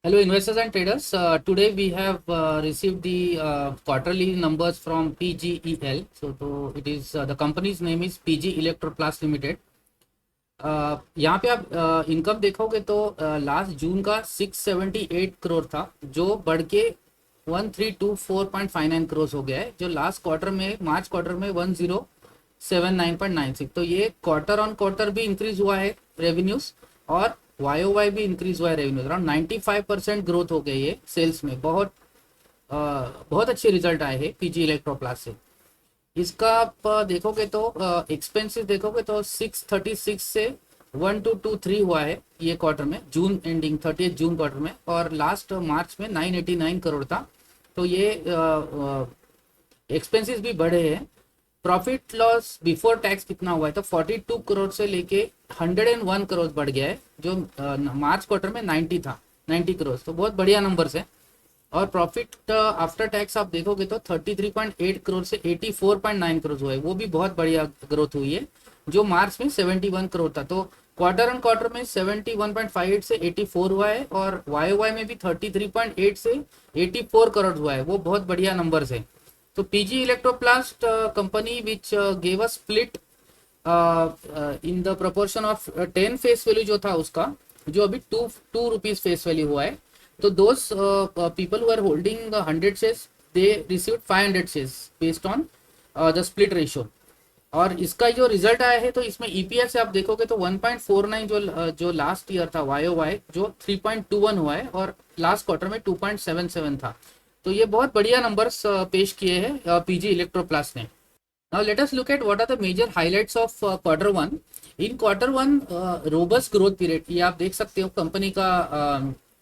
Hello, investors and traders. Today we have received the quarterly numbers from PGEL. So it is the company's name is PG Electroplast Limited. यहाँ पे आप income देखोगे तो last जून का 678 करोड़ था, जो बढ़ के 1324.59 करोड़ हो गया है, जो लास्ट क्वार्टर में मार्च क्वार्टर में 1079.96। तो ये क्वार्टर ऑन क्वार्टर भी इंक्रीज हुआ है रेवेन्यूज, और वाई ओ वाई भी इंक्रीज हुआ है रेवेन्यूज। अराउंड 95% ग्रोथ हो गई है सेल्स में। बहुत अच्छे रिजल्ट आए हैं पीजी इलेक्ट्रोप्लास्ट से। इसका आप देखोगे तो एक्सपेंसेस देखोगे तो 636 से 1223 हुआ है ये क्वार्टर में, जून एंडिंग 30 जून क्वार्टर में, और लास्ट मार्च में 989 करोड़ था। तो ये एक्सपेंसेस भी बढ़े हैं। प्रॉफिट लॉस बिफोर टैक्स कितना हुआ है तो 42 करोड़ से लेके 101 करोड़ बढ़ गया है, जो मार्च क्वार्टर में 90 था, 90 करोड़। तो बहुत बढ़िया नंबर्स है। और प्रॉफिट आफ्टर टैक्स आप देखोगे तो 33.8 करोड़ से 84.9 करोड़ हुआ है, वो भी बहुत बढ़िया ग्रोथ हुई है, जो मार्च में 71 करोड़ था। तो क्वार्टर ऑन क्वार्टर में 71.58 से 84 हुआ है, और वाई वाई में भी 33.8 से 84 करोड़ हुआ है, वो बहुत बढ़िया नंबर्स है। तो PG Electroplast company which gave a split in the proportion of 10 face value जो था उसका, जो अभी टू रुपीज फेस वैल्यू हुआ है। तो those people who are holding 100 shares, they received 500 shares based on the split ratio. और इसका जो रिजल्ट आया है तो इसमें ईपीएस आप देखोगे तो 1.49 जो लास्ट ईयर था वाई ओ वाई, जो 3.21 हुआ है, और लास्ट क्वार्टर में 2.77 था। तो ये बहुत बढ़िया नंबर्स पेश किए हैं पीजी इलेक्ट्रोप्लास्ट ने। Now let us look at what are the major highlights of quarter one. In quarter one, robust growth period, ये आप देख सकते हो कंपनी का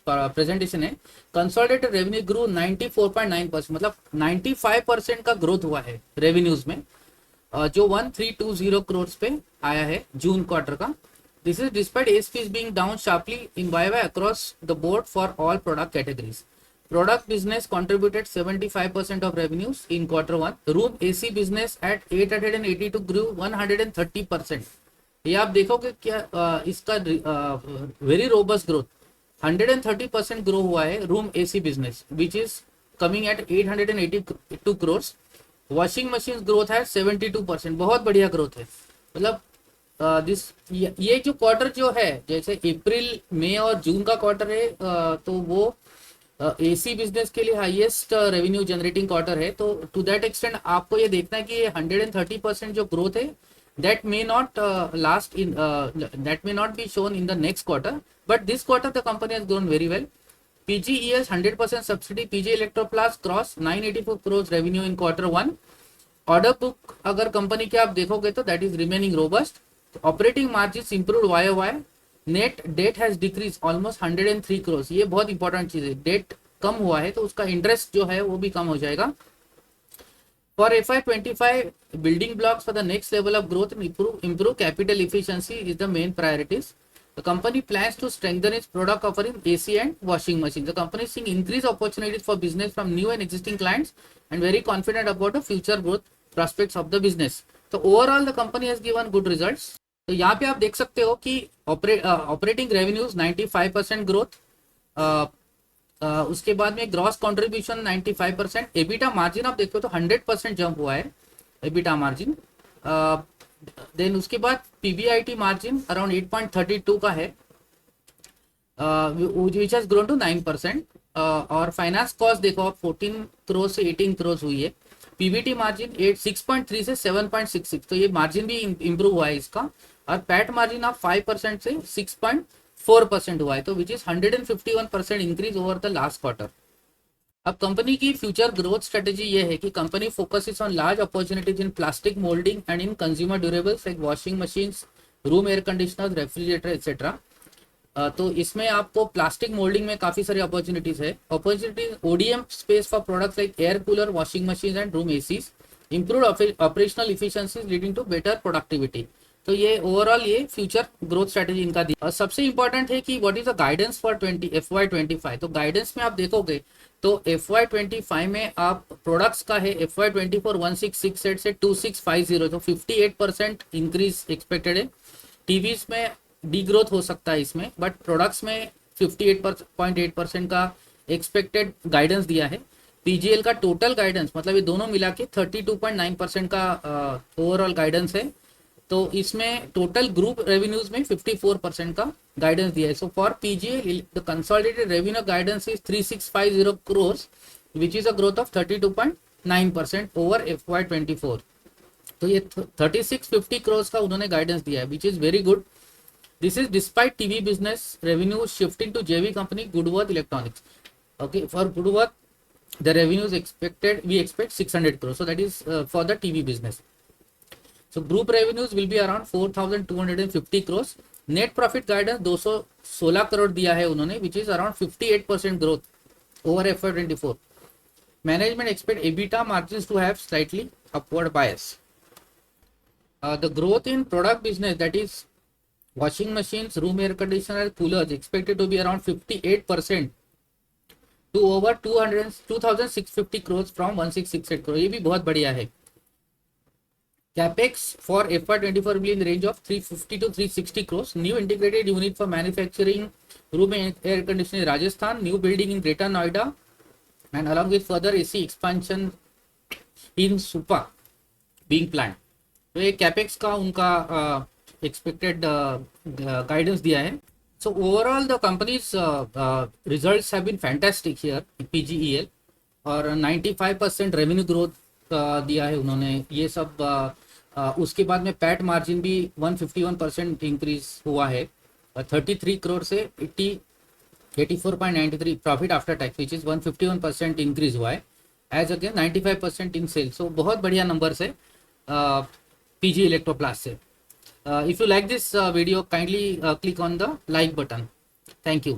प्रेजेंटेशन है। कंसोलिडेटेड रेवेन्यू ग्रो 94.9%, मतलब 95% का ग्रोथ हुआ है रेवेन्यूज में, जो 1320 करोड़ पे आया है जून क्वार्टर का। This is despite ASPs being down sharply in Y Y across the board for all product categories. Product business contributed 75% of revenues in quarter one. Room AC business at 882 grew 130%. ये आप देखोगे क्या इसका very robust growth 130% grow हुआ है room AC business, which is coming at 882 crore. Washing machine growth है 72%, बहुत बढ़िया ग्रोथ है। मतलब ये जो क्वार्टर जो है, जैसे अप्रैल मई और जून का क्वार्टर है, तो वो एसी बिजनेस के लिए हाईएस्ट रेवेन्यू जनरेटिंग क्वार्टर है। तो टू दैट एक्सटेंट आपको ये देखना है कि ये 130% जो ग्रोथ है, that may not that may not be shown in the next quarter, but this quarter the company has grown very well. PGES 100% subsidy PG Electroplast cross 984 crore revenue in quarter one. Order book अगर company के आप देखोगे तो that is remaining robust. Operating margin improved Y Y. Net debt has decrease almost 103 crore. ये बहुत important चीज है, date कम हुआ है तो उसका इंटरेस्ट जो है वो भी कम हो जाएगा। For FY25 building blocks for the next level of growth and improve capital efficiency is the main priorities. The company plans to strengthen its product offering AC and washing machines. The company is seeing increased opportunities for business from new and existing clients and very confident about the future growth prospects of the business. So overall the company has given good results. तो यहाँ पे आप देख सकते हो कि operating revenues 95% growth, उसके बाद में ग्रॉस कंट्रीब्यूशन 95%। एबिटा मार्जिन आप देखो तो 100% जंप हुआ है एबिटा मार्जिन। देन उसके बाद पीबीआईटी मार्जिन अराउंड 8.32 का है, विच हैज ग्रोन टू 9%। और फाइनेंस कॉस्ट देखो आप 14 करोड़ से 18 करोड़ हुई है। पीबीटी मार्जिन 6.3 से 7.66, तो ये मार्जिन भी इंप्रूव हुआ है इसका। और पैट मार्जिन आप 5% से 6.4% हुआ है, तो which is 151% increase over the last quarter. अब कंपनी की फ्यूचर ग्रोथ स्ट्रेटेजी ये है कि company focuses on large opportunities in plastic moulding and in consumer durables like washing machines, room air conditioner, refrigerator etcetera. तो इसमें आपको plastic moulding में काफी सारी अपॉर्चुनिटीज है। Opportunities ODM space for products like air cooler, washing machine and room ACs, improved operational efficiencies leading to better productivity. तो ये overall ये फ्यूचर ग्रोथ स्ट्रेटेजी इनका दी। और सबसे इंपॉर्टेंट है कि what is the guidance for FY25। तो guidance में आप देखोगे तो FY25 में आप प्रोडक्ट्स का है FY24 1668 से 2650, तो 58% इंक्रीज एक्सपेक्टेड है। टीवीज में डी ग्रोथ हो सकता है इसमें, बट प्रोडक्ट्स में 58.8% का एक्सपेक्टेड गाइडेंस दिया है। पीजीएल का टोटल गाइडेंस मतलब ये दोनों मिला के 32.9% का ओवरऑल गाइडेंस है। तो इसमें टोटल ग्रुप रेवेन्यूज में 54% का गाइडेंस दिया है। So for PGL the consolidated revenue guidance is 3650 crores which is a growth of 32.9% over FY24। तो ये 3650 crores का उन्होंने गाइडेंस दिया है which is very good. This is despite TV business revenue shifting to JV company Goodworth electronics. Okay, for Goodworth the revenues expected, we expect 600 crores, so that is for the TV business. So group revenues will be around 4250 crores. Net profit guidance 216 crore दिया है उन्होंने which is around 58% growth over FY24. Management expect EBITDA margins to have slightly upward bias. The growth in product business, that is washing machines, room air conditioner, coolers, expected to be around 58% to over 2650 crores from 1668 crore। ये भी बहुत बढ़िया है। Capex for FY24 will be in the range of 350 to 360 crores। New integrated unit for manufacturing room air conditioning Rajasthan, new building in greater Noida and along with further AC expansion in Supa being plan. तो ये capex का उनका expected guidance दिया है। So overall the company's results have been fantastic here PGEL और 95% revenue growth दिया है उन्होंने। ये सब उसके बाद में पैट मार्जिन भी 151% इंक्रीज हुआ है 33 करोड़ से 84.93 profit after tax which is 151% increase हुआ है एज अगेन 95% इन सेल। सो बहुत बढ़िया नंबर्स है PG इलेक्ट्रोप्लास्ट से। If you like this video, kindly click on the like button. Thank you.